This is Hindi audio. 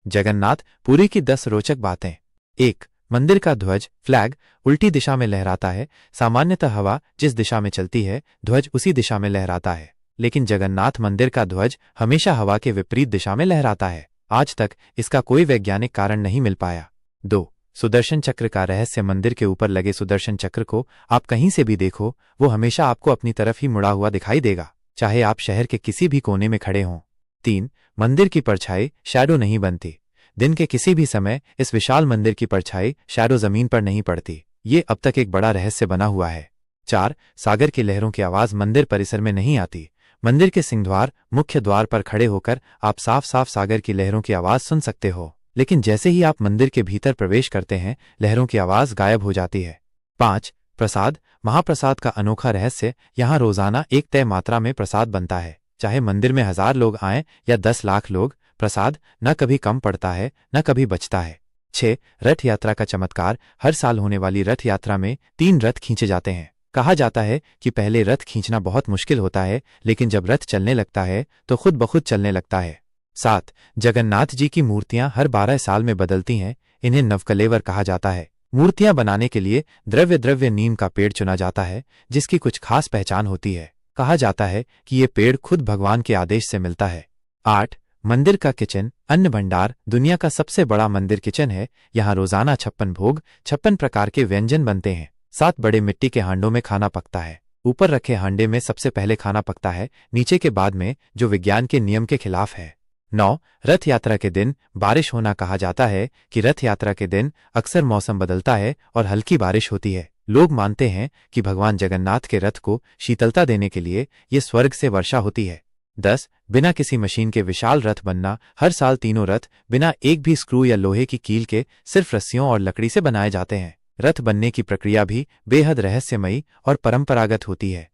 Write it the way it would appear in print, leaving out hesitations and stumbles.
जगन्नाथ पुरी की 10 रोचक बातें। 1. मंदिर का ध्वज फ्लैग उल्टी दिशा में लहराता है। सामान्यतः हवा जिस दिशा में चलती है ध्वज उसी दिशा में लहराता है, लेकिन जगन्नाथ मंदिर का ध्वज हमेशा हवा के विपरीत दिशा में लहराता है। आज तक इसका कोई वैज्ञानिक कारण नहीं मिल पाया। 2. सुदर्शन चक्र का रहस्य मंदिर के ऊपर लगे सुदर्शन चक्र को आप कहीं से भी देखो, वो हमेशा आपको अपनी तरफ ही मुड़ा हुआ दिखाई देगा, चाहे आप शहर के किसी भी कोने में खड़े हों। 3. मंदिर की परछाई शैडो नहीं बनती। दिन के किसी भी समय इस विशाल मंदिर की परछाई शैडो जमीन पर नहीं पड़ती। ये अब तक एक बड़ा रहस्य बना हुआ है। 4. सागर की लहरों की आवाज मंदिर परिसर में नहीं आती। मंदिर के सिंहद्वार मुख्य द्वार पर खड़े होकर आप साफ साफ सागर की लहरों की आवाज सुन सकते हो, लेकिन जैसे ही आप मंदिर के भीतर प्रवेश करते हैं लहरों की आवाज गायब हो जाती है। 5. प्रसाद महाप्रसाद का अनोखा रहस्य। यहाँ रोजाना एक तय मात्रा में प्रसाद बनता है, चाहे मंदिर में 1000 लोग आएं या 10 लाख लोग, प्रसाद न कभी कम पड़ता है न कभी बचता है। 6. रथ यात्रा का चमत्कार। हर साल होने वाली रथ यात्रा में 3 रथ खींचे जाते हैं। कहा जाता है कि पहले रथ खींचना बहुत मुश्किल होता है, लेकिन जब रथ चलने लगता है तो खुद ब खुद चलने लगता है। 7. जगन्नाथ जी की मूर्तियां हर 12 साल में बदलती हैं। इन्हें नवकलेवर कहा जाता है। मूर्तियां बनाने के लिए द्रव्य नीम का पेड़ चुना जाता है, जिसकी कुछ खास पहचान होती है। कहा जाता है कि ये पेड़ खुद भगवान के आदेश से मिलता है। 8. मंदिर का किचन अन्न भंडार दुनिया का सबसे बड़ा मंदिर किचन है। यहाँ रोजाना 56 भोग 56 प्रकार के व्यंजन बनते हैं। 7 बड़े मिट्टी के हांडों में खाना पकता है। ऊपर रखे हांडे में सबसे पहले खाना पकता है, नीचे के बाद में, जो विज्ञान के नियम के खिलाफ है। 9. रथ यात्रा के दिन बारिश होना। कहा जाता है कि रथ यात्रा के दिन अक्सर मौसम बदलता है और हल्की बारिश होती है। लोग मानते हैं कि भगवान जगन्नाथ के रथ को शीतलता देने के लिए ये स्वर्ग से वर्षा होती है। 10. बिना किसी मशीन के विशाल रथ बनना। हर साल तीनों रथ बिना एक भी स्क्रू या लोहे की कील के सिर्फ रस्सियों और लकड़ी से बनाए जाते हैं। रथ बनने की प्रक्रिया भी बेहद रहस्यमयी और परंपरागत होती है।